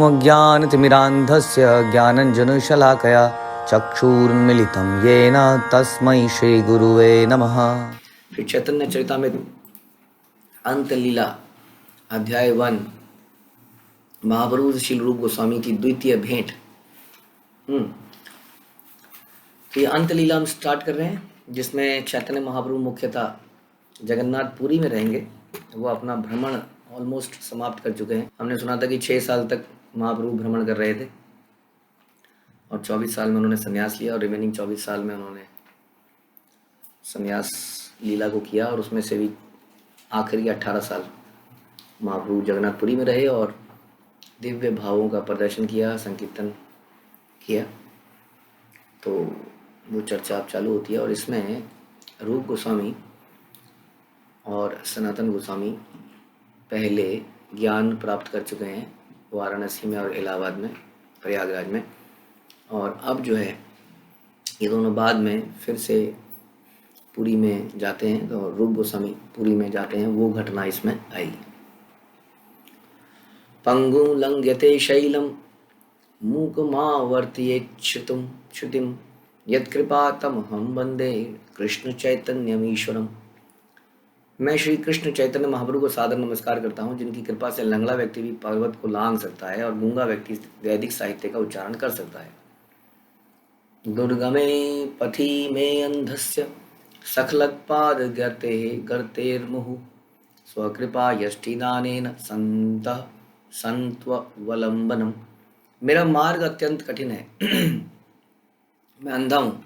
अज्ञानतिमिरान्धस्य ज्ञानञ्जनशलाकया चक्षुरुन्मिलितं येन तस्मै श्रीगुरुवे नमः। श्री चैतन्य चरितामृत अंत लीला अध्याय 1 महाप्रभु श्री रूप गोस्वामी की द्वितीय भेंट। तो ये अंत लीला हम स्टार्ट कर रहे हैं, जिसमें चैतन्य महाप्रभु मुख्यतः जगन्नाथपुरी में रहेंगे। वो अपना भ्रमण ऑलमोस्ट समाप्त कर चुके हैं। हमने सुना था कि 6 साल तक महाप्रभु भ्रमण कर रहे थे और 24 साल में उन्होंने संन्यास लिया और रिमेनिंग 24 साल में उन्होंने संन्यास लीला को किया। और उसमें से भी आखिरी के 18 साल महाप्रभु जगन्नाथपुरी में रहे और दिव्य भावों का प्रदर्शन किया, संकीर्तन किया। तो वो चर्चा अब चालू होती है और इसमें रूप गोस्वामी और सनातन गोस्वामी पहले ज्ञान प्राप्त कर चुके हैं वाराणसी में और इलाहाबाद में, प्रयागराज में। और अब जो है ये दोनों बाद में फिर से पुरी में जाते हैं। तो रूप गोस्वामी पुरी में जाते हैं, वो घटना इसमें आई। पंगु लंघ्यते शैलम मूकमावर्तयेच्छ्रुतिं श्रुतिं यत्कृपा तमहं वंदे कृष्ण चैतन्यमीश्वरम। मैं श्री कृष्ण चैतन्य महाप्रभु को सादर नमस्कार करता हूँ, जिनकी कृपा से लंगड़ा व्यक्ति भी पर्वत को लांघ सकता है और गूंगा व्यक्ति वैदिक साहित्य का उच्चारण कर सकता है। दुर्गमे पथि में अंधस्य सखलत्पाद गर्ते गर्तेर्मुहु स्वकृपा यष्टिदानेन संतः संत्ववलंबनम। मेरा मार्ग अत्यंत कठिन है मैं अंधा हूँ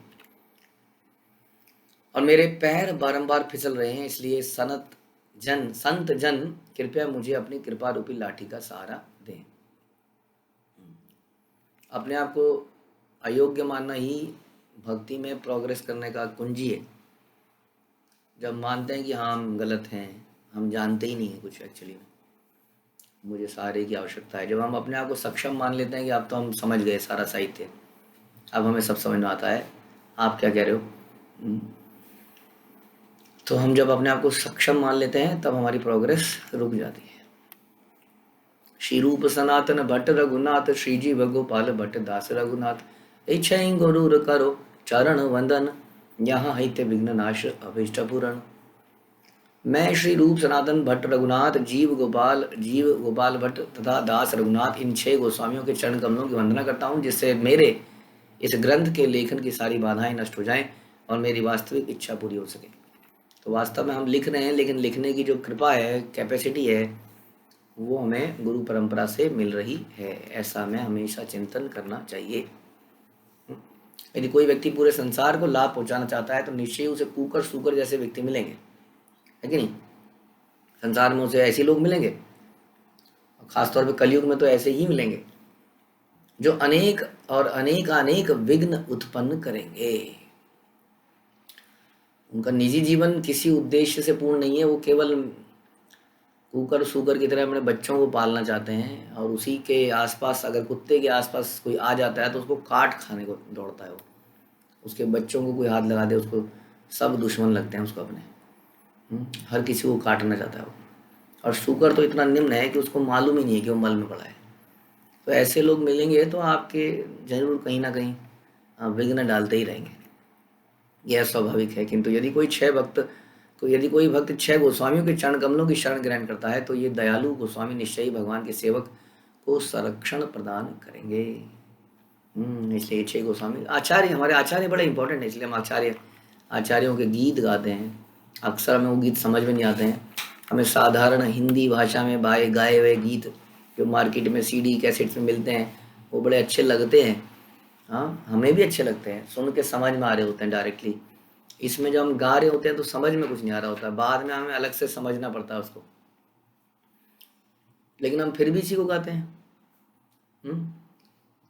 और मेरे पैर बारंबार फिसल रहे हैं, इसलिए संत जन कृपया मुझे अपनी कृपा रूपी लाठी का सहारा दें। अपने आप को अयोग्य मानना ही भक्ति में प्रोग्रेस करने का कुंजी है। जब मानते हैं कि हाँ हम गलत हैं, हम जानते ही नहीं है कुछ एक्चुअली में, मुझे सहारे की आवश्यकता है। जब हम अपने आप को सक्षम मान लेते हैं कि अब तो हम समझ गए सारा साहित्य, अब हमें सब समझ में आता है, आप क्या कह रहे हो, तो हम जब अपने आप को सक्षम मान लेते हैं तब हमारी प्रोग्रेस रुक जाती है। श्री रूप सनातन भट्ट रघुनाथ श्री जीव गोपाल भट्ट दास रघुनाथ इच्छा गुरु करो चरण वंदन यहाँ हित विघ्न नाश अभिष्ट पूरण। मैं श्री रूप सनातन भट्ट रघुनाथ जीव गोपाल भट्ट तथा दास रघुनाथ इन 6 गोस्वामियों के चरण कमलों की वंदना करता हूँ, जिससे मेरे इस ग्रंथ के लेखन की सारी बाधाएं नष्ट हो जाएं और मेरी वास्तविक इच्छा पूरी हो सके। तो वास्तव में हम लिख रहे हैं, लेकिन लिखने की जो कृपा है, कैपेसिटी है, वो हमें गुरु परंपरा से मिल रही है। ऐसा हमें हमेशा चिंतन करना चाहिए। यदि कोई व्यक्ति पूरे संसार को लाभ पहुंचाना चाहता है तो निश्चय उसे कुकर सूकर जैसे व्यक्ति मिलेंगे, है कि नहीं। संसार में उसे ऐसे लोग मिलेंगे, खासतौर पे कलयुग में तो ऐसे ही मिलेंगे, जो अनेक और अनेक विघ्न उत्पन्न करेंगे। उनका निजी जीवन किसी उद्देश्य से पूर्ण नहीं है, वो केवल कुकर सूकर की तरह अपने बच्चों को पालना चाहते हैं और उसी के आसपास, अगर कुत्ते के आसपास कोई आ जाता है तो उसको काट खाने को दौड़ता है। वो उसके बच्चों को कोई हाथ लगा दे, उसको सब दुश्मन लगते हैं उसको अपने। हर किसी को काटना चाहता है वो। और सूकर तो इतना निम्न है कि उसको मालूम ही नहीं है कि वो मल में पड़ा है। तो ऐसे लोग मिलेंगे तो आपके जरूर कहीं ना कहीं विघ्न डालते ही रहेंगे, यह स्वाभाविक है। किंतु यदि कोई कोई भक्त 6 गोस्वामियों के चरण कमलों की शरण ग्रहण करता है तो ये दयालु गोस्वामी निश्चय ही भगवान के सेवक को संरक्षण प्रदान करेंगे। इसलिए 6 गोस्वामी आचार्य, हमारे आचार्य बड़े इंपॉर्टेंट है, इसलिए हम आचार्यों के गीत गाते हैं। अक्सर हमें वो गीत समझ में नहीं आते हैं। हमें साधारण हिंदी भाषा में गाए हुए गीत जो मार्केट में CD कैसेट्स में मिलते हैं वो बड़े अच्छे लगते हैं। हाँ, हमें भी अच्छे लगते हैं, सुन के समझ में आ रहे होते हैं डायरेक्टली। इसमें जब हम गा रहे होते हैं तो समझ में कुछ नहीं आ रहा होता, बाद में हमें अलग से समझना पड़ता है उसको, लेकिन हम फिर भी इसी को गाते हैं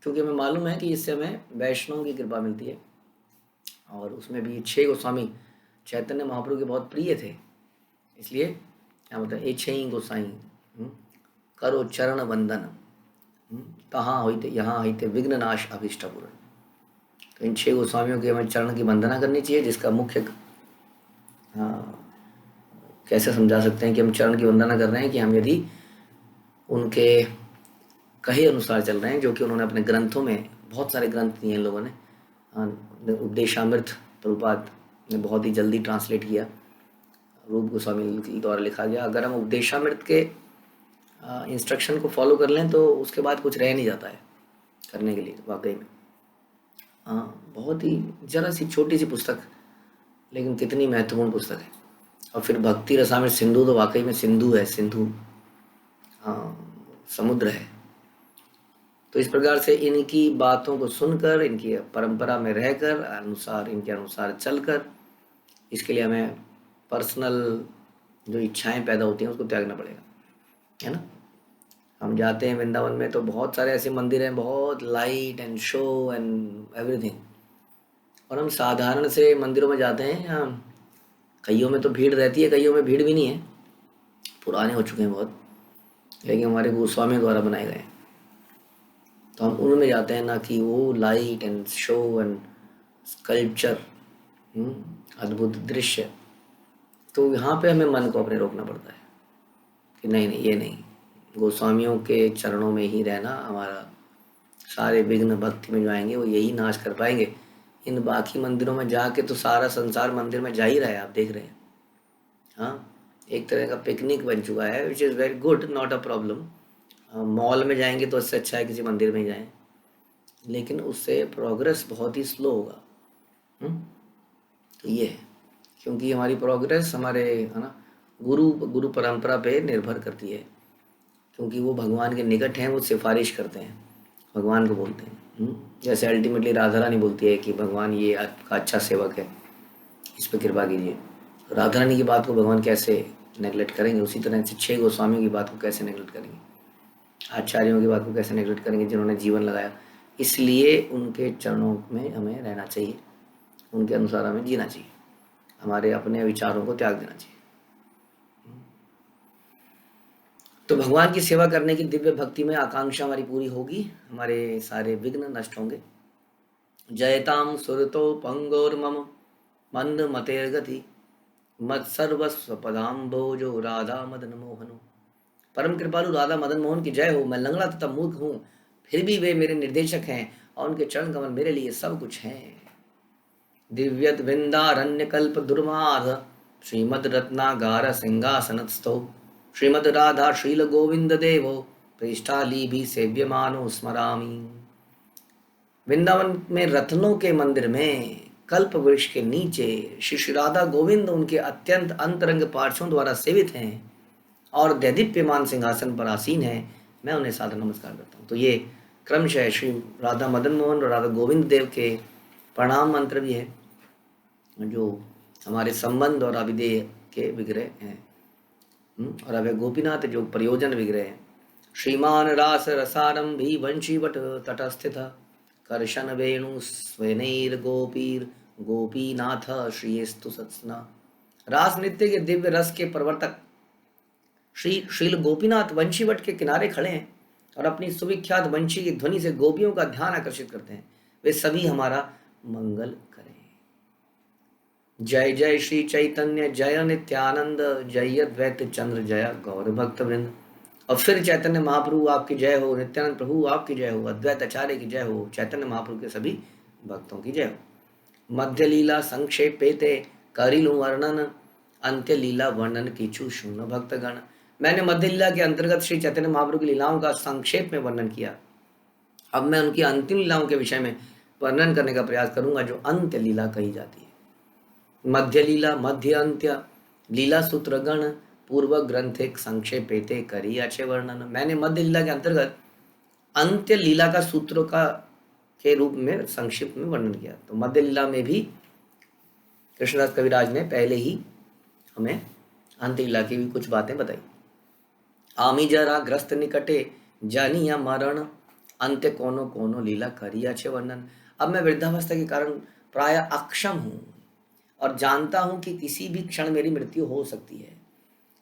क्योंकि हमें मालूम है कि इससे हमें वैष्णव की कृपा मिलती है। और उसमें भी 6 गोस्वामी चैतन्य महाप्रभु के बहुत प्रिय थे, इसलिए क्या होता है, 6 गोसाई करो चरण वंदन तहाँ होते यहाँ होते विघ्न नाश अभिष्ट पूर्ण। तो इन 6 गोस्वामियों के हमें चरण की वंदना करनी चाहिए, जिसका मुख्य कैसे समझा सकते हैं कि हम चरण की वंदना कर रहे हैं कि हम यदि उनके कहे अनुसार चल रहे हैं, जो कि उन्होंने अपने ग्रंथों में, बहुत सारे ग्रंथ दिए हैं लोगों ने। उपदेशामृत प्रभुपाद ने बहुत ही जल्दी ट्रांसलेट किया, रूप गोस्वामी द्वारा लिखा गया। अगर हम उपदेशामृत के इंस्ट्रक्शन को फॉलो कर लें तो उसके बाद कुछ रह नहीं जाता है करने के लिए वाकई में। बहुत ही जरा सी छोटी सी पुस्तक, लेकिन कितनी महत्वपूर्ण पुस्तक है। और फिर भक्ति रसामृत सिंधु तो वाकई में सिंधु है, सिंधु समुद्र है। तो इस प्रकार से इनकी बातों को सुनकर, इनकी परंपरा में रहकर, इनके अनुसार चलकर, इसके लिए हमें पर्सनल जो इच्छाएं पैदा होती हैं उसको त्यागना पड़ेगा, है ना। हम जाते हैं वृंदावन में तो बहुत सारे ऐसे मंदिर हैं, बहुत light and show and everything, और हम साधारण से मंदिरों में जाते हैं, यहाँ कईयों में तो भीड़ रहती है, कईयों में भीड़ भी नहीं है, पुराने हो चुके हैं बहुत, लेकिन हमारे गोस्वामी द्वारा बनाए गए हैं, तो हम उनमें जाते हैं ना कि वो light and show and sculpture, अद्भुत दृश्य। तो यहाँ पे हमें मन को अपने रोकना पड़ता है कि नहीं नहीं, ये नहीं, गोस्वामियों के चरणों में ही रहना, हमारा सारे विघ्न भक्ति में जो आएंगे वो यही नाश कर पाएंगे। इन बाकी मंदिरों में जाके तो सारा संसार मंदिर में जा ही रहा है, आप देख रहे हैं। हाँ, एक तरह का पिकनिक बन चुका है, which is very good, not a problem. Mall में जाएंगे तो उससे अच्छा है किसी मंदिर में ही जाएं, लेकिन उससे प्रोग्रेस बहुत ही स्लो होगा। तो ये है, क्योंकि हमारी प्रोग्रेस हमारे, है ना, गुरु परंपरा पे निर्भर करती है, क्योंकि वो भगवान के निकट हैं, वो सिफारिश करते हैं, भगवान को बोलते हैं। जैसे अल्टीमेटली राधा रानी बोलती है कि भगवान ये आपका अच्छा सेवक है, इस पर कृपा कीजिए। राधा रानी की बात को भगवान कैसे नेगलेक्ट करेंगे, उसी तरह से 6 गोस्वामियों की बात को कैसे नेगलेक्ट करेंगे, आचार्यों की बात को कैसे नेगलेक्ट करेंगे जिन्होंने जीवन लगाया। इसलिए उनके चरणों में हमें रहना चाहिए, उनके अनुसार हमें जीना चाहिए, हमारे अपने विचारों को त्याग देना चाहिए। तो भगवान की सेवा करने की दिव्य भक्ति में आकांक्षा हमारी पूरी होगी, हमारे सारे विघ्न नष्ट होंगे। जयताम सुरतो पंगोर्मम मंद मतेर्गति मत्सर्वस्व पदाम्बोजो राधा मदन मोहनो। परम कृपालु राधा मदन मोहन की जय हो। मैं लंगड़ा तथा मूर्ख हूँ, फिर भी वे मेरे निर्देशक हैं और उनके चरण कमल मेरे लिए सब कुछ हैं। दिव्यत वृंदारण्य कल्प दुर्माध श्रीमद रत्नागार सिंहासनस्थो श्रीमद राधा श्रील गोविंद देवो पृष्ठाली भी सेव्यमानो स्मरामी। वृंदावन में रत्नों के मंदिर में कल्प वृक्ष के नीचे श्री राधा गोविंद उनके अत्यंत अंतरंग पार्षदों द्वारा सेवित हैं और दैदीप्यमान सिंहासन पर आसीन है। मैं उन्हें सादर नमस्कार करता हूँ। तो ये क्रमशः श्री राधा मदन मोहन और राधा गोविंद देव के प्रणाम मंत्र भी है, जो हमारे संबंध और अभिधेय के विग्रह हैं, और अभय गोपीनाथ जो प्रयोजन विग्रह हैं। श्रीमान रास रसारंभी वंशीवट तटस्थित कर्शन वेणु स्वेनैर गोपीर गोपीनाथ श्रीस्तु सत्सना। रास नृत्य के दिव्य रस के प्रवर्तक श्रील गोपीनाथ वंशीवट के किनारे खड़े हैं और अपनी सुविख्यात वंशी की ध्वनि से गोपियों का ध्यान आकर्षित करते हैं। वे सभी हमारा मंगल करें। जय जय श्री चैतन्य जय नित्यानंद जय अद्वैत चंद्र जय गौर भक्त वृंद। और फिर चैतन्य महाप्रभु आपकी जय हो, नित्यानंद प्रभु आपकी जय हो, अद्वैत आचार्य की जय हो, चैतन्य महाप्रभु के सभी भक्तों की जय हो। मध्य लीला संक्षेप पेते करिलु वर्णन अंत्य लीला वर्णन किचु शून्य भक्तगण। मैंने मध्य लीला के अंतर्गत श्री चैतन्य महाप्रभु की लीलाओं का संक्षेप में वर्णन किया। अब मैं उनकी अंतिम लीलाओं के विषय में वर्णन करने का प्रयास करूंगा, जो अंत्य लीला कही जाती है। मध्य लीला मध्य अंत्य लीला सूत्र गण पूर्व ग्रंथ एक संक्षेपेते करी अच्छे वर्णन। मैंने मध्य लीला के अंतर्गत अंत्य लीला का सूत्रों का के रूप में संक्षिप्त में वर्णन किया। तो मध्य लीला में भी कृष्णदास कविराज ने पहले ही हमें अंत्य लीला की भी कुछ बातें बताई। आमी जरा ग्रस्त निकटे जानिया मरण अंत्य कोनो कोनो लीला करी अच्छे वर्णन। अब मैं वृद्धावस्था के कारण प्राय अक्षम हूँ और जानता हूँ कि किसी भी क्षण मेरी मृत्यु हो सकती है,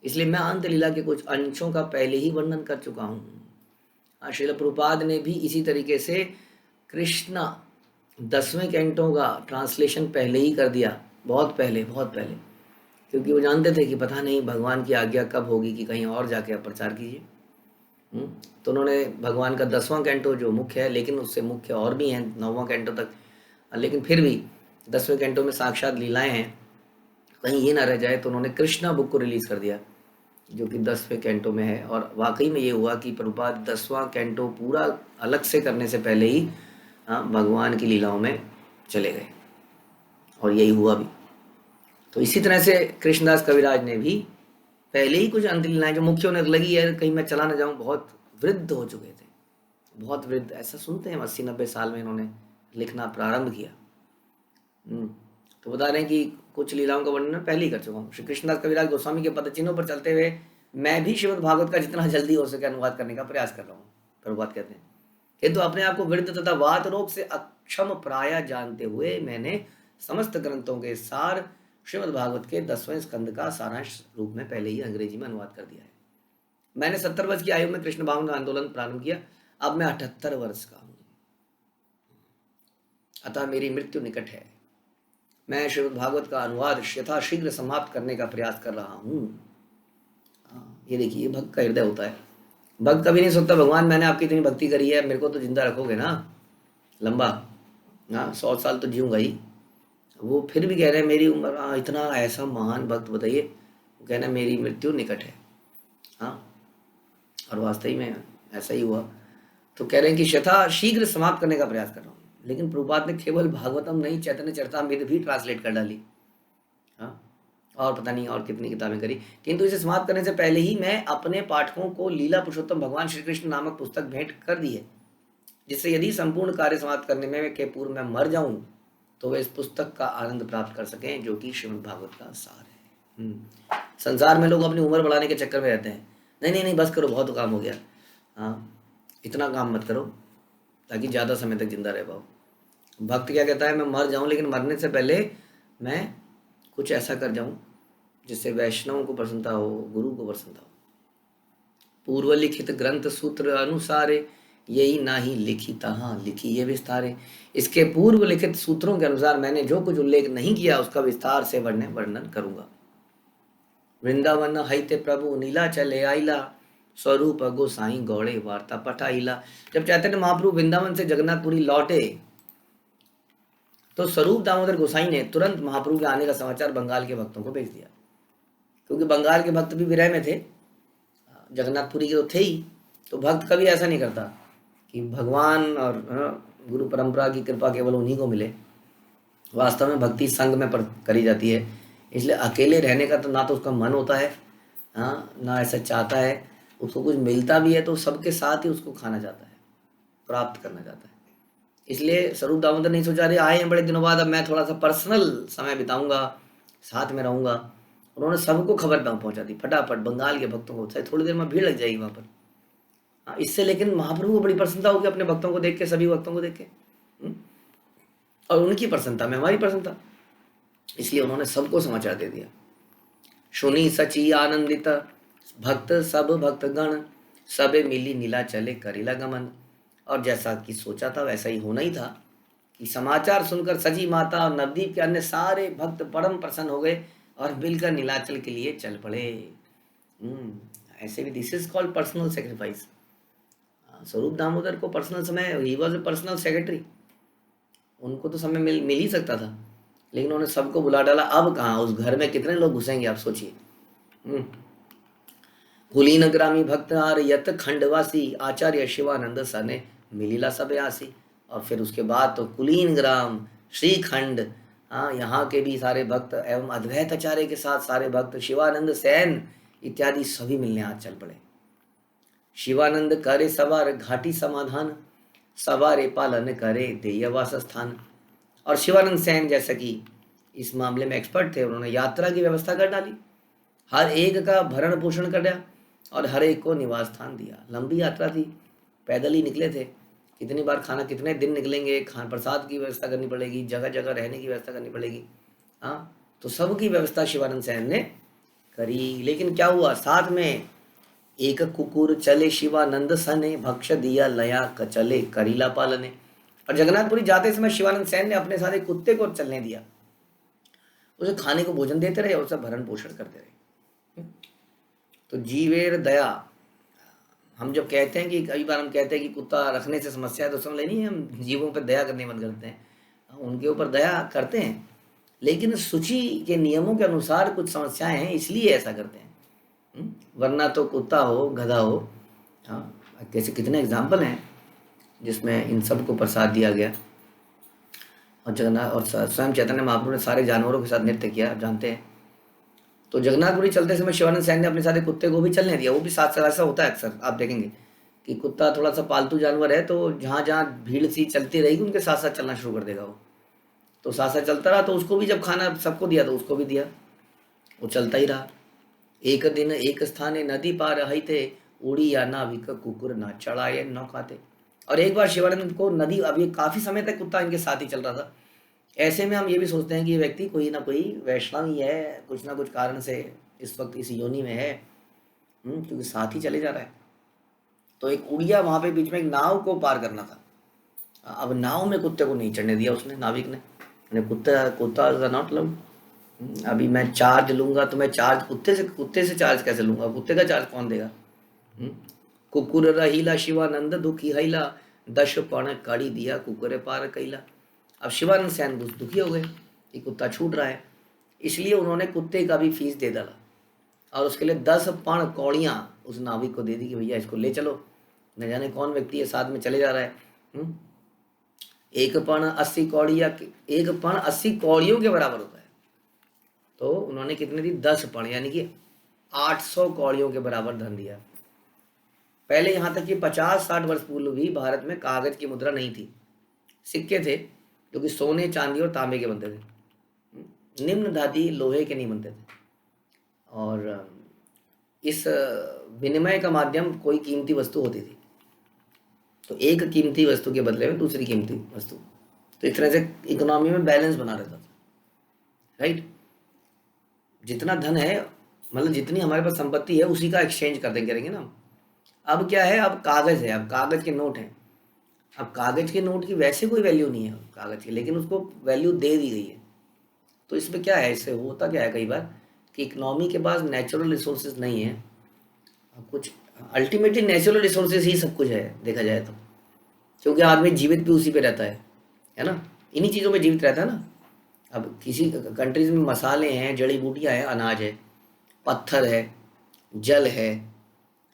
इसलिए मैं अंत लीला के कुछ अंशों का पहले ही वर्णन कर चुका हूँ। श्रील प्रभुपाद ने भी इसी तरीके से कृष्णा 10वें कैंटों का ट्रांसलेशन पहले ही कर दिया, बहुत पहले, क्योंकि वो जानते थे कि पता नहीं भगवान की आज्ञा कब होगी कि कहीं और जाके आप प्रचार कीजिए। तो उन्होंने भगवान का 10वां कैंटो जो मुख्य है, लेकिन उससे मुख्य और भी हैं 9वां कैंटो तक, लेकिन फिर भी 10वें कैंटो में साक्षात लीलाएं हैं, कहीं ये ना रह जाए, तो उन्होंने कृष्णा बुक को रिलीज़ कर दिया जो कि 10वें कैंटो में है। और वाकई में ये हुआ कि प्रभुपाद 10वां कैंटो पूरा अलग से करने से पहले ही भगवान की लीलाओं में चले गए, और यही हुआ भी। तो इसी तरह से कृष्णदास कविराज ने भी पहले ही कुछ अंत लीलाएं जो मुख्य होने लगी है, कहीं मैं चला ना जाऊं, बहुत वृद्ध हो चुके थे, बहुत वृद्ध, ऐसा सुनते हैं 80-90 साल में इन्होंने लिखना प्रारंभ किया। तो बता रहे हैं कि कुछ लीलाओं का वर्णन मैं पहले ही कर चुका हूँ। श्री कृष्णदास कविराज गोस्वामी के पदचिन्हों पर चलते हुए मैं भी श्रीमद् भागवत का जितना जल्दी हो सके अनुवाद करने का प्रयास कर रहा हूँ। प्रभुपाद कहते हैं, किंतु अपने आप को वृद्ध तथा वात रोग से अक्षम प्राय जानते हुए मैंने समस्त ग्रंथों के सार श्रीमद् भागवत के 10वें स्कंद का सारांश रूप में पहले ही अंग्रेजी में अनुवाद कर दिया है। मैंने 70 वर्ष की आयु में कृष्ण भावना आंदोलन प्रारंभ किया, अब मैं 78 वर्ष का हूँ, अतः मेरी मृत्यु निकट है। मैं श्रीमद् भागवत का अनुवाद यथाशीघ्र समाप्त करने का प्रयास कर रहा हूँ। ये देखिए, भक्त का हृदय होता है। भक्त कभी नहीं सोचता भगवान मैंने आपकी इतनी भक्ति करी है, मेरे को तो जिंदा रखोगे ना लंबा, 100 साल तो जीऊँगा ही। वो फिर भी कह रहे हैं मेरी उम्र, इतना ऐसा महान भक्त बताइए, वो कहना मेरी मृत्यु निकट है। और वास्तव में ऐसा ही हुआ। तो कह रहे हैं कि यथा शीघ्र समाप्त करने का प्रयास कर रहा हूँ, लेकिन प्रभुपाद ने केवल भागवतम नहीं चैतन्य चरितामृत भी ट्रांसलेट कर डाली, और पता नहीं और कितनी किताबें करी, किंतु इसे समाप्त करने से पहले ही मैं अपने पाठकों को लीला पुरुषोत्तम भगवान श्री कृष्ण नामक पुस्तक भेंट कर दी है, जिससे यदि संपूर्ण कार्य समाप्त करने में के पूर्व मैं मर जाऊं तो वे इस पुस्तक का आनंद प्राप्त कर सकें, जो कि श्रीमद् भागवत का सार है। संसार में लोग अपनी उम्र बढ़ाने के चक्कर में रहते हैं, नहीं बस करो, बहुत काम हो गया, इतना काम मत करो ताकि ज़्यादा समय तक जिंदा रह पाओ। भक्त क्या कहता है, मैं मर जाऊं लेकिन मरने से पहले मैं कुछ ऐसा कर जाऊं जिससे वैष्णवों को प्रसन्नता हो, गुरु को प्रसन्नता हो। पूर्व लिखित ग्रंथ सूत्र अनुसारे यही ना ही लिखी तहाँ लिखी ये विस्तारे। इसके पूर्व लिखित सूत्रों के अनुसार मैंने जो कुछ उल्लेख नहीं किया उसका विस्तार से वर्णन करूंगा। वृंदावन हैते प्रभु नीला चले आइला, स्वरूप गोसाई गौड़े वार्ता पठाइला। जब चैतन्य महाप्रभु वृंदावन से जगन्नाथपुरी लौटे तो स्वरूप दामोदर गोसाई ने तुरंत महाप्रभु के आने का समाचार बंगाल के भक्तों को भेज दिया, क्योंकि बंगाल के भक्त भी विरह में थे, जगन्नाथपुरी के तो थे ही। तो भक्त कभी ऐसा नहीं करता कि भगवान और गुरु परंपरा की कृपा केवल उन्हीं को मिले। वास्तव में भक्ति संग में करी जाती है, इसलिए अकेले रहने का तो ना तो उसका मन होता है, ना ऐसा चाहता है। उसको कुछ मिलता भी है तो सबके साथ ही उसको खाना चाहता है, प्राप्त करना चाहता है। इसलिए स्वरूप दामोदर नहीं सोचा रहे आए हैं बड़े दिनों बाद, अब मैं थोड़ा सा पर्सनल समय बिताऊंगा, साथ में रहूंगा। उन्होंने सबको खबर पहुंचा दी फटाफट, बंगाल के भक्तों को, चाहे थोड़ी देर में भीड़ लग जाएगी वहां पर। इससे लेकिन महाप्रभु को बड़ी प्रसन्नता होगी अपने भक्तों को देख के, सभी भक्तों को देख के, और उनकी प्रसन्नता में हमारी प्रसन्नता, इसलिए उन्होंने सबको समाचार दे दिया। सुनी सची आनंदित भक्त सब भक्तगण, सबे मिली नीला चले करिला गमन। और जैसा कि सोचा था वैसा ही होना ही था कि समाचार सुनकर सची माता और नवदीप के अन्य सारे भक्त परम प्रसन्न हो गए और मिलकर नीलाचल के लिए चल पड़े। ऐसे भी this is called personal sacrifice. स्वरूप दामोदर को पर्सनल समय, he was a personal secretary, उनको तो समय मिल ही सकता था, लेकिन उन्होंने सबको बुला डाला। अब कहाँ उस घर में कितने लोग घुसेंगे आप सोचिए। कुलीन ग्रामी भक्त आर यत खंडवासी, आचार्य शिवानंद सने मिलीला सब आसी। और फिर उसके बाद तो कुलीन ग्राम, श्रीखंड, यहाँ के भी सारे भक्त एवं अद्वैत आचार्य के साथ सारे भक्त, शिवानंद सेन इत्यादि सभी मिलने हाथ चल पड़े। शिवानंद करे सवार घाटी समाधान, सवारे पालन करे देयवास स्थान। और शिवानंद सेन जैसा कि इस मामले में एक्सपर्ट थे, उन्होंने यात्रा की व्यवस्था कर डाली, हर एक का भरण पोषण कर दिया और हर एक को निवास स्थान दिया। लंबी यात्रा थी, पैदल ही निकले थे, कितनी बार खाना, कितने दिन निकलेंगे, खान प्रसाद की व्यवस्था करनी पड़ेगी, जगह जगह रहने की व्यवस्था करनी पड़ेगी। तो सबकी व्यवस्था शिवानंद सेन ने करी। लेकिन क्या हुआ, साथ में एक कुकुर चले शिवानंद सने, भक्ष दिया लया कचले करीला पालने। और जगन्नाथपुरी जाते समय शिवानंद सेन ने अपने साथ एक कुत्ते को चलने दिया, उसे खाने को भोजन देते रहे और उसका भरण पोषण करते रहे। तो जीवेर दया, हम जब कहते हैं कि कई बार हम कहते हैं कि कुत्ता रखने से समस्या है, तो समझ नहीं, हम जीवों पर दया करने बंद करते हैं। हम उनके ऊपर दया करते हैं, लेकिन सूची के नियमों के अनुसार कुछ समस्याएं हैं, इसलिए ऐसा करते हैं। वरना तो कुत्ता हो, गधा हो, हाँ, कैसे कितने एग्जाम्पल हैं जिसमें इन सबको प्रसाद दिया गया। और जगन्नाथ और स्वयं चैतन्य महाप्रभु ने सारे जानवरों के साथ नृत्य किया, आप जानते हैं। तो जगन्नाथपुरी चलते समय शिवानंद सैन ने अपने साथ एक कुत्ते को भी चलने दिया। वो भी साथ साथ ऐसा होता है अक्सर, आप देखेंगे कि कुत्ता थोड़ा सा पालतू जानवर है, तो जहाँ जहाँ भीड़ सी चलती रहेगी उनके साथ साथ चलना शुरू कर देगा वो। तो साथ साथ चलता रहा, तो उसको भी जब खाना सबको दिया तो उसको भी दिया, वो चलता ही रहा। एक दिन एक स्थाने नदी पार रही थे, उड़ी या नाविक कुकुर ना चढ़ाए न खाते। और एक बार शिवानंद को नदी, अब ये काफ़ी समय तक कुत्ता इनके साथ ही चल रहा था। ऐसे में हम ये भी सोचते हैं कि ये व्यक्ति कोई ना कोई वैष्णव ही है, कुछ ना कुछ कारण से इस वक्त इस योनि में है, क्योंकि साथ ही चले जा रहा है। तो एक उड़िया वहाँ पे बीच में एक नाव को पार करना था। अब नाव में कुत्ते को नहीं चढ़ने दिया उसने, नाविक ने। कुत्ता नॉट लव। अभी मैं चार्ज लूंगा तो मैं चार्ज कुत्ते से चार्ज कैसे लूंगा? कुत्ते का चार्ज कौन देगा? कुकुर रहीला शिवानंद दुखी हैला, दश पण कड़ी दिया कुकुरे पार कैला। अब शिवानंद सैन दुखी हो गए कि कुत्ता छूट रहा है, इसलिए उन्होंने कुत्ते का भी फीस दे डाला और उसके लिए 10 पण कौड़ियाँ उस नाविक को दे दी कि भैया इसको ले चलो, न जाने कौन व्यक्ति है साथ में चले जा रहा है। एक पण 80 कौड़िया, एक पण 80 कौड़ियों के बराबर होता है। तो उन्होंने कितने दी? 10 पण, यानी कि 800 कौड़ियों के बराबर धन दिया। पहले यहाँ तक कि 50-60 वर्ष पूर्व भी भारत में कागज की मुद्रा नहीं थी, सिक्के थे जो कि सोने, चांदी और तांबे के बनते थे, निम्न धातु लोहे के नहीं बनते थे। और इस विनिमय का माध्यम कोई कीमती वस्तु होती थी, तो एक कीमती वस्तु के बदले में दूसरी कीमती वस्तु, तो इस तरह से इकोनॉमी में बैलेंस बना रहता था, राइट। जितना धन है, मतलब जितनी हमारे पास संपत्ति है, उसी का एक्सचेंज कर देंगे करेंगे ना। अब क्या है, अब कागज है, अब कागज के नोट हैं। अब कागज के नोट की वैसे कोई वैल्यू नहीं है कागज की, लेकिन उसको वैल्यू दे दी गई है। तो इसमें क्या है, इससे होता क्या है कई बार कि इकोनॉमी के पास नेचुरल रिसोर्सेज नहीं है कुछ, अल्टीमेटली नेचुरल रिसोर्सेज ही सब कुछ है देखा जाए तो, क्योंकि आदमी जीवित भी उसी पे रहता है ना, इन्हीं चीज़ों पे जीवित रहता है ना। अब किसी कंट्रीज में मसाले हैं, जड़ी बूटियाँ हैं, अनाज है, पत्थर है, जल है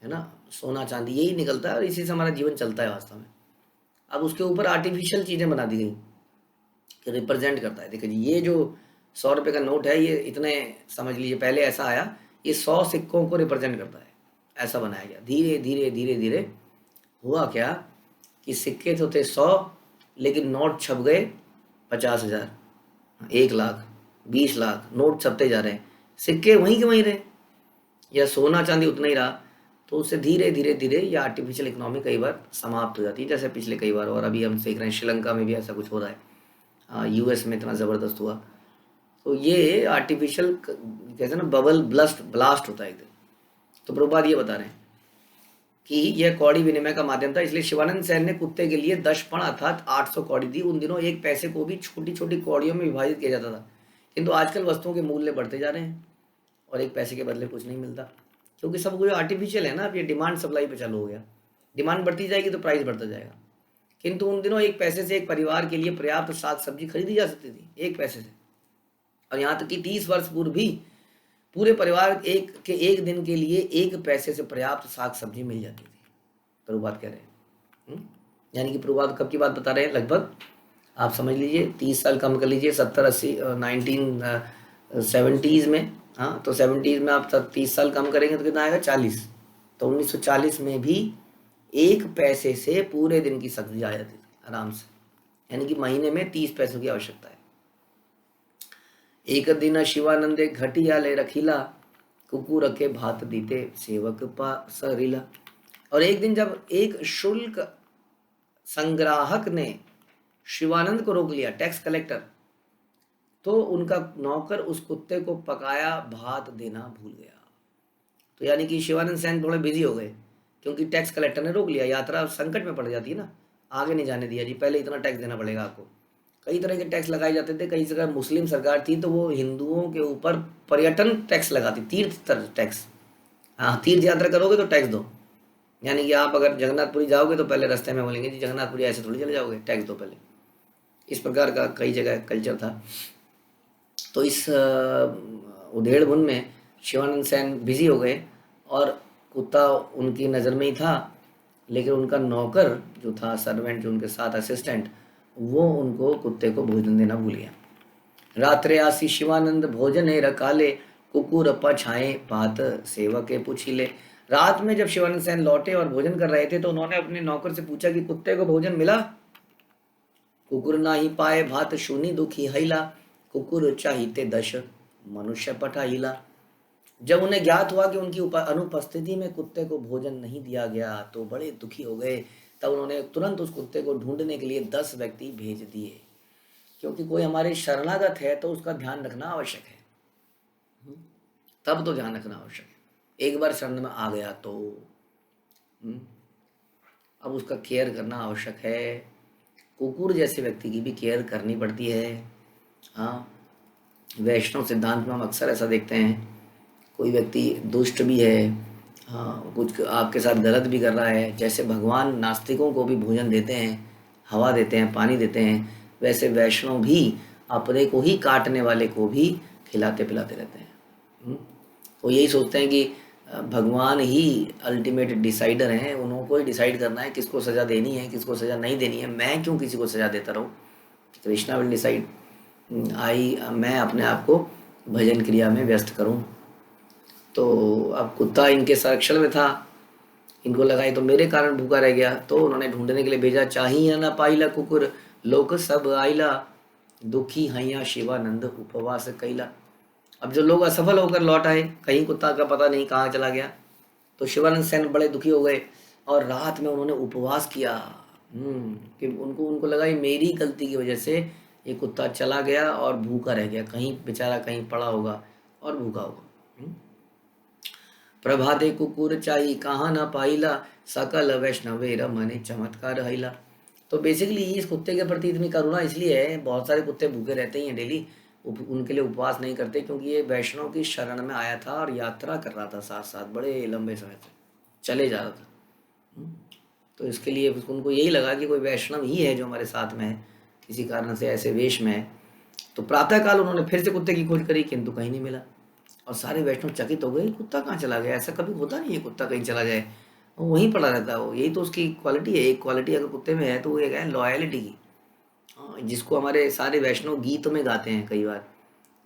ना, सोना चांदी, यही निकलता है और इसी से हमारा जीवन चलता है वास्तव में। अब उसके ऊपर आर्टिफिशियल चीज़ें बना दी गई कि रिप्रेजेंट करता है। देखिए जी, ये जो 100 रुपये का नोट है, ये इतने समझ लीजिए पहले ऐसा आया, ये 100 सिक्कों को रिप्रेजेंट करता है, ऐसा बनाया गया। धीरे धीरे धीरे धीरे हुआ क्या कि सिक्के तो थे 100, लेकिन नोट छप गए 50,000, 1 लाख, 20 लाख, नोट छपते जा रहे हैं, सिक्के वहीं के वहीं रहे, या सोना चांदी उतना ही रहा। तो उससे धीरे धीरे धीरे ये आर्टिफिशियल इकोनॉमी कई बार समाप्त हो जाती है, जैसे पिछले कई बार, और अभी हम देख रहे हैं श्रीलंका में भी ऐसा कुछ हो रहा है, यूएस में इतना ज़बरदस्त हुआ। तो ये आर्टिफिशियल कहते हैं ना, बबल ब्लास्ट होता है एक दिन। तो प्रभुपाद ये बता रहे हैं कि यह कौड़ी विनिमय का माध्यम था, इसलिए शिवानंद सैन ने कुत्ते के लिए 10 पण अर्थात 800 कौड़ी दी। उन दिनों एक पैसे को भी छोटी छोटी कौड़ियों में विभाजित किया जाता था, किंतु आजकल वस्तुओं के मूल्य बढ़ते जा रहे हैं और एक पैसे के बदले कुछ नहीं मिलता, क्योंकि सब कुछ आर्टिफिशियल है ना। अब ये डिमांड सप्लाई पे चालू हो गया, डिमांड बढ़ती जाएगी तो प्राइस बढ़ता जाएगा। किंतु उन दिनों एक पैसे से एक परिवार के लिए पर्याप्त साग सब्जी खरीदी जा सकती थी, एक पैसे से। और यहाँ तक कि 30 वर्ष पूर्व भी पूरे परिवार एक दिन के लिए 1 पैसे से पर्याप्त साग सब्जी मिल जाती थी। प्रभुपाद कह रहे हैं, यानी कि प्रभुपाद कब की बात बता रहे हैं? लगभग आप समझ लीजिए 30 साल कम कर लीजिए, 70-80 1970s में, हाँ, तो 70s में आप 30 साल कम करेंगे तो कितना आएगा? 40। तो 1940 में भी 1 पैसे से पूरे दिन की सब्जी आ जाती थी आराम से, यानी कि महीने में 30 पैसों की आवश्यकता है। एक दिन शिवानंदे घटिया ले रखीला, कुकू रखे भात दीते सेवक पा सरीला। और एक दिन जब एक शुल्क संग्राहक ने शिवानंद को रोक लिया, टैक्स कलेक्टर, तो उनका नौकर उस कुत्ते को पकाया भात देना भूल गया। तो यानी कि शिवानंद सैन थोड़े बिजी हो गए, क्योंकि टैक्स कलेक्टर ने रोक लिया, यात्रा संकट में पड़ जाती है ना, आगे नहीं जाने दिया जी, पहले इतना टैक्स देना पड़ेगा आपको। कई तरह के टैक्स लगाए जाते थे, कई जगह मुस्लिम सरकार थी तो वो हिंदुओं के ऊपर पर्यटन टैक्स लगाती, तीर्थ टैक्स। हाँ, तीर्थ यात्रा करोगे तो टैक्स दो, यानी कि आप अगर जगन्नाथपुरी जाओगे तो पहले रास्ते में बोलेंगे जी जगन्नाथपुरी ऐसे थोड़ी चले जाओगे, टैक्स दो पहले। इस प्रकार का कई जगह कल्चर था। तो इस उधेड़बुन में शिवानंद सेन बिजी हो गए और कुत्ता उनकी नज़र में ही था, लेकिन उनका नौकर जो था, सर्वेंट जो उनके साथ असिस्टेंट, वो उनको कुत्ते को भोजन देना भूल गया। रात्रे आसी शिवानंद भोजन रकाले, कुकुर पछाए भात सेवके पूछिले। रात में जब शिवानंद सेन लौटे और भोजन कर रहे थे तो उन्होंने अपने नौकर से पूछा कि कुत्ते को भोजन मिला? कुकुर ना ही पाए भात शूनी दुखी हैला, कुकुर चाहिते दश मनुष्य पठाइला। जब उन्हें ज्ञात हुआ कि उनकी अनुपस्थिति में कुत्ते को भोजन नहीं दिया गया तो बड़े दुखी हो गए। तब उन्होंने तुरंत उस कुत्ते को ढूंढने के लिए 10 व्यक्ति भेज दिए, क्योंकि कोई हमारे शरणागत है तो उसका ध्यान रखना आवश्यक है। तब तो ध्यान रखना आवश्यक है। एक बार शरण में आ गया तो अब उसका केयर करना आवश्यक है। कुकुर जैसे व्यक्ति की भी केयर करनी पड़ती है। हाँ, वैष्णव सिद्धांत में हम अक्सर ऐसा देखते हैं, कोई व्यक्ति दुष्ट भी है, हाँ, कुछ आपके साथ गलत भी कर रहा है। जैसे भगवान नास्तिकों को भी भोजन देते हैं, हवा देते हैं, पानी देते हैं, वैसे वैष्णव भी अपने को ही काटने वाले को भी खिलाते पिलाते रहते हैं। वो यही सोचते हैं कि भगवान ही अल्टीमेट डिसाइडर हैं, उनको ही डिसाइड करना है किसको सज़ा देनी है, किसको सज़ा नहीं देनी है। मैं क्यों किसी को सज़ा देता रहूँ? Krishna will decide. मैं अपने आप को भजन क्रिया में व्यस्त करूँ। तो अब कुत्ता इनके संरक्षण में था, इनको लगा ये तो मेरे कारण भूखा रह गया, तो उन्होंने ढूंढने के लिए भेजा। चाहिए न पाइला कुकुर लोक सब आइला, दुखी हैया शिवानंद उपवास कैला। अब जो लोग असफल होकर लौट आए, कहीं कुत्ता का पता नहीं कहाँ चला गया, तो शिवानंद सेन बड़े दुखी हो गए और रात में उन्होंने उपवास किया। कि उनको लगा ये मेरी गलती की वजह से ये कुत्ता चला गया और भूखा रह गया, कहीं बेचारा कहीं पड़ा होगा और भूखा होगा। प्रभाते कुकुर चाही कहाँ न पाइला, सकल वैष्णवे रमने चमत्कार हैला। तो बेसिकली इस कुत्ते के प्रति इतनी करुणा इसलिए है, बहुत सारे कुत्ते भूखे रहते ही हैं डेली, उनके लिए उपवास नहीं करते, क्योंकि ये वैष्णव की शरण में आया था और यात्रा कर रहा था, साथ साथ बड़े लंबे समय से चले जा रहा था। तो इसके लिए उनको यही लगा कि कोई वैष्णव ही है जो हमारे साथ में है, किसी कारण से ऐसे वेश में है। तो प्रातःकाल उन्होंने फिर से कुत्ते की खोज करी, किंतु कहीं नहीं मिला और सारे वैष्णव चकित हो गए, कुत्ता कहाँ चला गया? ऐसा कभी होता नहीं है कुत्ता कहीं चला जाए, वो वहीं पड़ा रहता है। वो यही तो उसकी क्वालिटी है। एक क्वालिटी अगर कुत्ते में है तो वो एक है लॉयलिटी की, जिसको हमारे सारे वैष्णव गीत में गाते हैं कई बार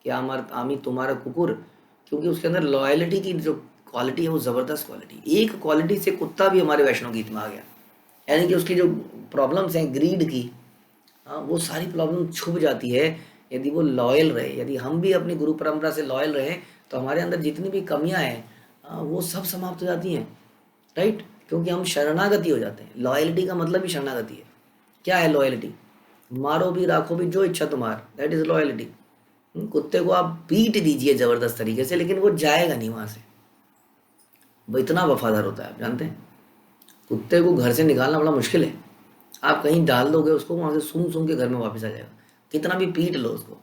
कि आमी तुम्हारा कुकुर, क्योंकि उसके अंदर लॉयलिटी की जो क्वालिटी है वो ज़बरदस्त क्वालिटी। एक क्वालिटी से कुत्ता भी हमारे वैष्णव गीत में आ गया, यानी कि उसकी जो प्रॉब्लम्स हैं ग्रीड की, वो सारी प्रॉब्लम छुप जाती है यदि वो लॉयल रहे। यदि हम भी अपनी गुरु परंपरा से लॉयल रहे तो हमारे अंदर जितनी भी कमियां हैं वो सब समाप्त हो जाती हैं, राइट? क्योंकि हम शरणागति हो जाते हैं। लॉयल्टी का मतलब ही शरणागति है। क्या है लॉयल्टी? मारो भी राखो भी जो इच्छा तुम्हार, दैट इज लॉयल्टी। कुत्ते को आप पीट दीजिए जबरदस्त तरीके से, लेकिन वो जाएगा नहीं वहां से, वो इतना वफादार होता है। आप जानते हैं कुत्ते को घर से निकालना बड़ा मुश्किल है। आप कहीं डाल दोगे उसको, वहां से सूंघ सूंघ के घर में वापस आ जाएगा, कितना भी पीट लो उसको,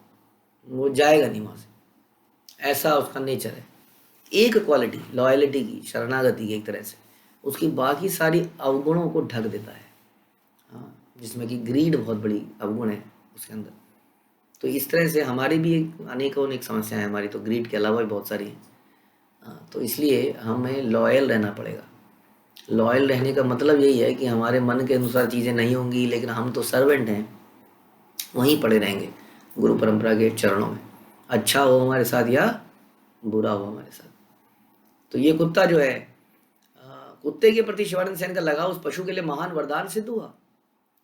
वो जाएगा नहीं वहां से। ऐसा उसका नेचर है। एक क्वालिटी लॉयल्टी की, शरणागति की, एक तरह से उसकी बाकी सारी अवगुणों को ढक देता है। हाँ, जिसमें कि ग्रीड बहुत बड़ी अवगुण है उसके अंदर। तो इस तरह से हमारी भी अनेकों समस्याएं हैं हमारी, तो ग्रीड के अलावा भी बहुत सारी हैं। तो इसलिए हमें लॉयल रहना पड़ेगा। लॉयल रहने का मतलब यही है कि हमारे मन के अनुसार चीज़ें नहीं होंगी, लेकिन हम तो सर्वेंट हैं, वहीं पड़े रहेंगे गुरु परंपरा के चरणों में, अच्छा हो हमारे साथ या बुरा हो हमारे साथ। तो ये कुत्ता जो है, कुत्ते के प्रति शिवानंद सेन का लगाव उस पशु के लिए महान वरदान सिद्ध हुआ।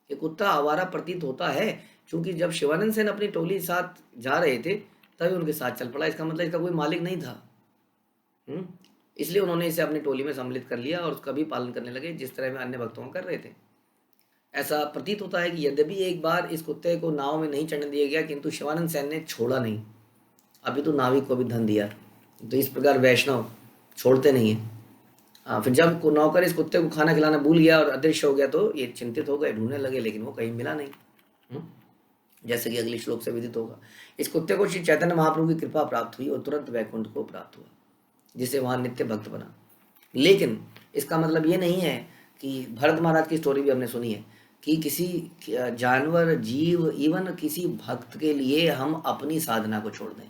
ये कुत्ता आवारा प्रतीत होता है, क्योंकि जब शिवानंद सेन अपनी टोली साथ जा रहे थे तभी उनके साथ चल पड़ा। इसका मतलब इसका कोई मालिक नहीं था। इसलिए उन्होंने इसे अपनी टोली में सम्मिलित कर लिया और उसका भी पालन करने लगे, जिस तरह में अन्य भक्तों कर रहे थे। ऐसा प्रतीत होता है कि यद्यपि एक बार इस कुत्ते को नाव में नहीं चढ़ने दिया गया, किंतु शिवानंद सेन ने छोड़ा नहीं। अभी तो नाविक को भी धन दिया। तो इस प्रकार वैष्णव छोड़ते नहीं है। फिर जब नौकर इस कुत्ते को खाना खिलाना भूल गया और अदृश्य हो गया तो ये चिंतित हो गए, ढूंढने लगे, लेकिन वो कहीं मिला नहीं। जैसे कि अगले श्लोक से विदित होगा। इस कुत्ते को श्री चैतन्य महाप्रभु की कृपा प्राप्त हुई और तुरंत वैकुंठ को प्राप्त हुआ, जिसे वहां नित्य भक्त बना। लेकिन इसका मतलब ये नहीं है कि भरत महाराज की स्टोरी भी हमने सुनी है कि किसी जानवर, जीव, इवन किसी भक्त के लिए हम अपनी साधना को छोड़ दें,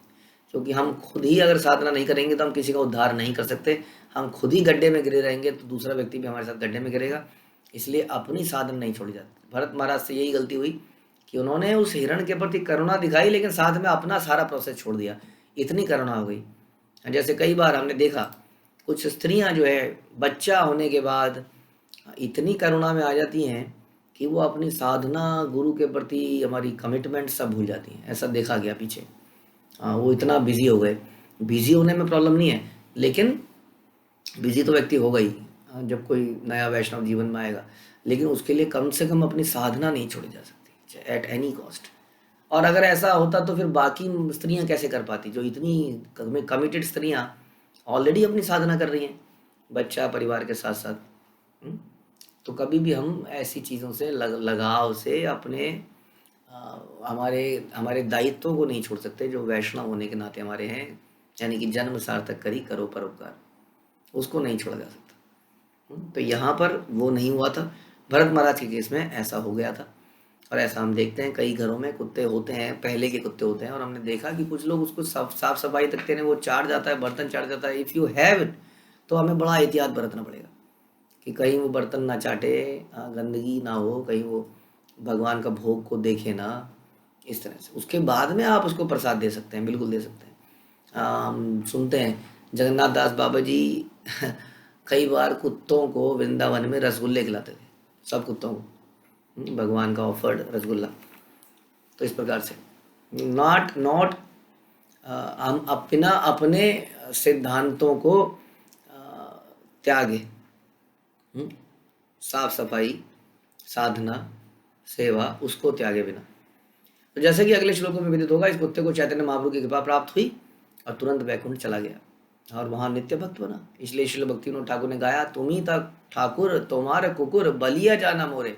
क्योंकि हम खुद ही अगर साधना नहीं करेंगे तो हम किसी का उद्धार नहीं कर सकते। हम खुद ही गड्ढे में गिरे रहेंगे तो दूसरा व्यक्ति भी हमारे साथ गड्ढे में गिरेगा। इसलिए अपनी साधना नहीं छोड़ी जाती। भरत महाराज से यही गलती हुई कि उन्होंने उस हिरण के प्रति करुणा दिखाई, लेकिन साथ में अपना सारा प्रोसेस छोड़ दिया। इतनी करुणा हो गई। जैसे कई बार हमने देखा कुछ स्त्रियां जो है बच्चा होने के बाद इतनी करुणा में आ जाती हैं कि वो अपनी साधना, गुरु के प्रति हमारी कमिटमेंट सब भूल जाती हैं। ऐसा देखा गया पीछे। वो इतना बिजी हो गए। बिजी होने में प्रॉब्लम नहीं है, लेकिन बिजी तो व्यक्ति होगा ही जब कोई नया वैष्णव जीवन में आएगा, लेकिन उसके लिए कम से कम अपनी साधना नहीं छोड़ी जा सकती एट एनी कॉस्ट। और अगर ऐसा होता तो फिर बाकी स्त्रियां कैसे कर पाती? जो इतनी कमिटेड स्त्रियां ऑलरेडी अपनी साधना कर रही हैं बच्चा, परिवार के साथ साथ। तो कभी भी हम ऐसी चीज़ों से लगाव से अपने हमारे दायित्वों को नहीं छोड़ सकते जो वैष्णव होने के नाते हमारे हैं। यानी कि जन्म सार्थक करी करो परोपकार, उसको नहीं छोड़ा जा सकता। तो यहाँ पर वो नहीं हुआ था। भरत महाराज के केस में ऐसा हो गया था। और ऐसा हम देखते हैं कई घरों में कुत्ते होते हैं, पहले के कुत्ते होते हैं, और हमने देखा कि कुछ लोग उसको साफ सफाई तक देने, वो चाट जाता है, बर्तन चाट जाता है। इफ़ यू हैव इट तो हमें बड़ा एहतियात बरतना पड़ेगा कि कहीं वो बर्तन ना चाटे, गंदगी ना हो, कहीं वो भगवान का भोग को देखे ना, इस तरह से। उसके बाद में आप उसको प्रसाद दे सकते हैं, बिल्कुल दे सकते हैं। सुनते हैं जगन्नाथ दास बाबा जी कई बार कुत्तों को वृंदावन में रसगुल्ले खिलाते थे, सब कुत्तों को भगवान का ऑफर्ड रसगुल्ला। तो इस प्रकार से नॉट हम अपना अपने सिद्धांतों को त्यागे, साफ सफाई, साधना, सेवा, उसको त्यागे बिना। तो जैसे कि अगले श्लोकों में विदित होगा, इस कुत्ते को चैतन्य महाप्रभु की कृपा प्राप्त हुई और तुरंत वैकुंठ चला गया और वहां नित्य भक्त बना। इसलिए श्रील भक्तिविनोद ठाकुर ने गाया, तुम्ही तक ठाकुर तुम्हारे कुकुर बलिया जाना मोरे।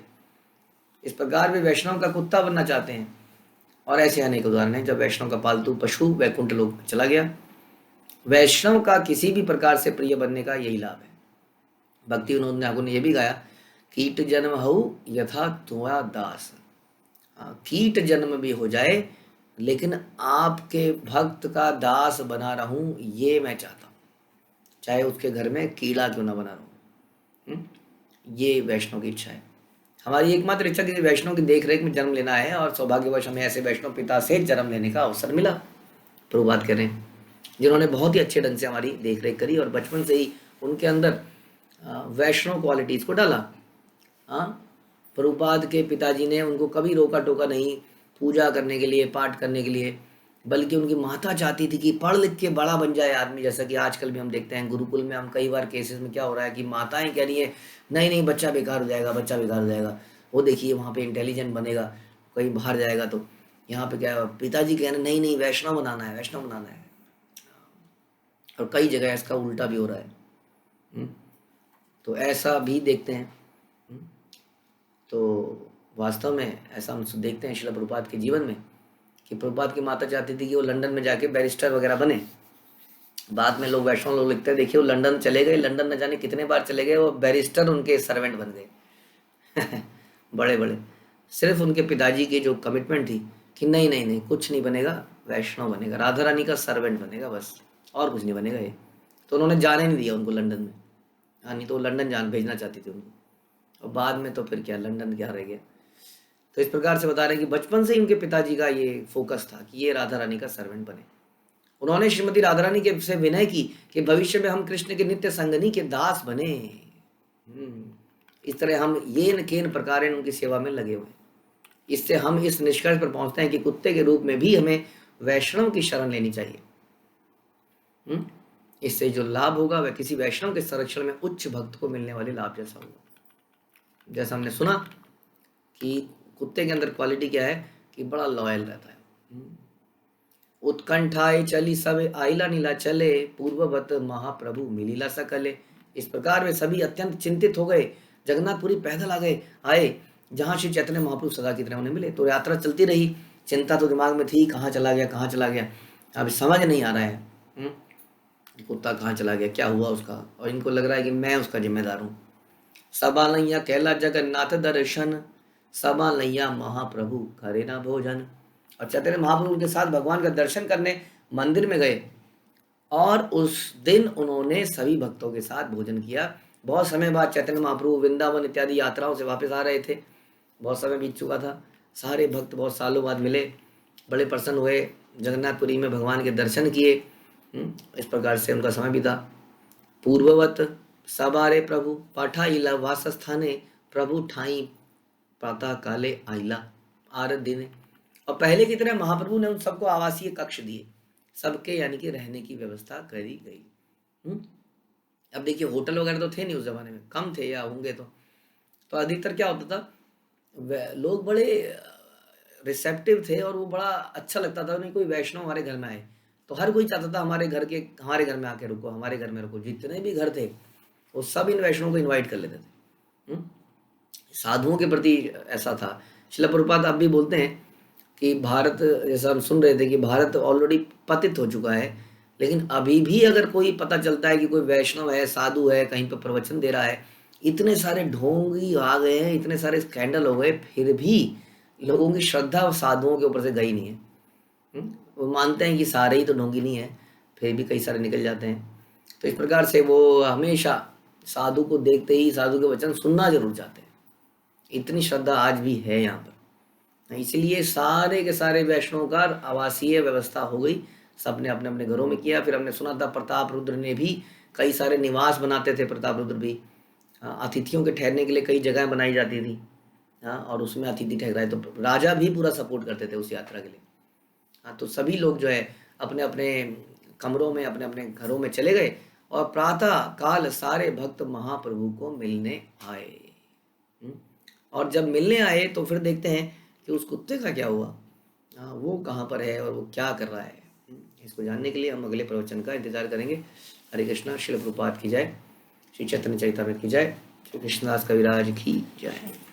इस प्रकार वे वैष्णव का कुत्ता बनना चाहते हैं। और ऐसे अनेक उदाहरण हैं जब वैष्णव का पालतू पशु वैकुंठ लोक चला गया। वैष्णव का किसी भी प्रकार से प्रिय बनने का यही लाभ है। भक्तिविनोद ठाकुर ने यह भी गाया, कीट जन्म हऊ यथा तुआ दास। कीट जन्म भी हो जाए लेकिन आपके भक्त का दास बना रहूं, ये मैं चाहता हूँ, चाहे उसके घर में कीड़ा क्यों ना बना रहूं। ये वैष्णव की इच्छा है। हमारी एकमात्र इच्छा किसी वैष्णव की देख रेख में जन्म लेना है, और सौभाग्यवश हमें ऐसे वैष्णव पिता से जन्म लेने का अवसर मिला। प्रभुपाद कह रहे हैं, जिन्होंने बहुत ही अच्छे ढंग से हमारी देख रेख करी और बचपन से ही उनके अंदर वैष्णव क्वालिटीज़ को डाला। प्रभुपाद के पिताजी ने उनको कभी रोका टोका नहीं पूजा करने के लिए, पाठ करने के लिए, बल्कि उनकी माता चाहती थी कि पढ़ लिख के बड़ा बन जाए आदमी। जैसा कि आजकल भी हम देखते हैं गुरुकुल में, हम कई बार केसेस में क्या हो रहा है कि माताएं कह रही है नहीं नहीं बच्चा बेकार हो जाएगा, बच्चा बेकार हो जाएगा, वो देखिए वहाँ पे इंटेलिजेंट बनेगा, कहीं बाहर जाएगा। तो यहाँ पे क्या, पिताजी कह रहे नहीं नहीं वैष्णव बनाना है, वैष्णव बनाना है। और कई जगह इसका उल्टा भी हो रहा है। तो ऐसा भी देखते हैं। तो वास्तव में ऐसा हम देखते हैं श्रील प्रभुपाद के जीवन में कि प्रभुपाद की माता चाहती थी कि वो लंदन में जाके बैरिस्टर वगैरह बने। बाद में लोग वैष्णव लोग लिखते हैं, देखिए वो लंदन चले गए, लंदन न जाने कितने बार चले गए, वो बैरिस्टर उनके सर्वेंट बन गए बड़े बड़े। सिर्फ उनके पिताजी की जो कमिटमेंट थी कि नहीं नहीं नहीं कुछ नहीं बनेगा, वैष्णव बनेगा, राधा रानी का सर्वेंट बनेगा, बस और कुछ नहीं बनेगा ये। तो उन्होंने जाने नहीं दिया उनको लंदन में। नहीं तो वो लंदन भेजना चाहती थी उनको, और बाद में तो फिर क्या लंदन क्या रह गया। तो इस प्रकार से बता रहे हैं कि बचपन से ही उनके पिताजी का ये फोकस था कि ये राधा रानी का सर्वेंट बने। उन्होंने श्रीमती राधा रानी के से विनय की कि भविष्य में हम कृष्ण के नित्य संगनी के दास बने। इस तरह हम ये न केन प्रकार उनकी सेवा में लगे हुए। इससे हम इस निष्कर्ष पर पहुंचते हैं कि कुत्ते के रूप में भी हमें वैष्णव की शरण लेनी चाहिए। इससे जो लाभ होगा वह किसी वैष्णव के संरक्षण में उच्च भक्त को मिलने वाले लाभ जैसा होगा। जैसा हमने सुना कि कुत्ते के अंदर क्वालिटी क्या है कि बड़ा लॉयल रहता है। उत्कंठाए चली सब आइला नीला चले, पूर्ववत महाप्रभु मिलीला सकले। इस प्रकार वे सभी अत्यंत चिंतित हो गए, जगन्नाथपुरी पैदल आए जहाँ श्री चैतन्य महाप्रभु सदा की तरह उन्हें मिले। तो यात्रा चलती रही, चिंता तो दिमाग में थी, कहाँ चला गया, अब समझ नहीं आ रहा है। कुत्ता कहाँ चला गया, क्या हुआ उसका, और इनको लग रहा है कि मैं उसका जिम्मेदार हूँ। संभालैया कहला जगन्नाथ दर्शन, संभालैया महाप्रभु करे ना भोजन। और चैतन्य महाप्रभु के साथ भगवान का दर्शन करने मंदिर में गए, और उस दिन उन्होंने सभी भक्तों के साथ भोजन किया। बहुत समय बाद चैतन्य महाप्रभु वृंदावन इत्यादि यात्राओं से वापस आ रहे थे, बहुत समय बीत चुका था, सारे भक्त बहुत सालों बाद मिले, बड़े प्रसन्न हुए, जगन्नाथपुरी में भगवान के दर्शन किए। इस प्रकार से उनका समय बीता। पूर्ववत सबारे प्रभु पाठाइला वासस्थाने, प्रभु ठाई प्रातः काले आइला आरत दिने। और पहले की तरह महाप्रभु ने उन सबको आवासीय कक्ष दिए, सबके यानी कि रहने की व्यवस्था करी गई। अब देखिए होटल वगैरह तो थे नहीं उस जमाने में, कम थे या होंगे तो अधिकतर क्या होता था, लोग बड़े रिसेप्टिव थे और वो बड़ा अच्छा लगता था उन्हें कोई वैष्णव हमारे घर में आए, तो हर कोई चाहता था हमारे घर में आके रुको, हमारे घर में रुको। जितने भी घर थे वो सब इन वैष्णव को इनवाइट कर लेते थे। साधुओं के प्रति ऐसा था। श्रील प्रभुपाद अब भी बोलते हैं कि भारत, जैसा हम सुन रहे थे कि भारत ऑलरेडी पतित हो चुका है, लेकिन अभी भी अगर कोई पता चलता है कि कोई वैष्णव है, साधु है, कहीं पर प्रवचन दे रहा है, इतने सारे ढोंगी आ गए हैं, इतने सारे स्कैंडल हो गए, फिर भी लोगों की श्रद्धा साधुओं के ऊपर से गई नहीं है। वो मानते हैं कि सारे ही तो ढोंगी नहीं है, फिर भी कई सारे निकल जाते हैं। तो इस प्रकार से वो हमेशा साधु को देखते ही साधु के वचन सुनना जरूर चाहते हैं, इतनी श्रद्धा आज भी है यहाँ पर। इसलिए सारे के सारे वैष्णव का आवासीय व्यवस्था हो गई, सबने अपने अपने घरों में किया। फिर हमने सुना था प्रताप रुद्र ने भी कई सारे निवास बनाते थे, प्रताप रुद्र भी अतिथियों के ठहरने के लिए कई जगह बनाई जाती थी, और उसमें अतिथि ठहराए, तो राजा भी पूरा सपोर्ट करते थे उस यात्रा के लिए। तो सभी लोग जो है अपने अपने कमरों में, अपने अपने घरों में चले गए, और प्रातः काल सारे भक्त महाप्रभु को मिलने आए। और जब मिलने आए तो फिर देखते हैं कि उस कुत्ते का क्या हुआ, वो कहाँ पर है और वो क्या कर रहा है। इसको जानने के लिए हम अगले प्रवचन का इंतजार करेंगे। हरे कृष्णा। श्रील प्रभुपाद की जय, श्री चैतन्य चरितामृत की जय, श्री कृष्णदास कविराज की जय।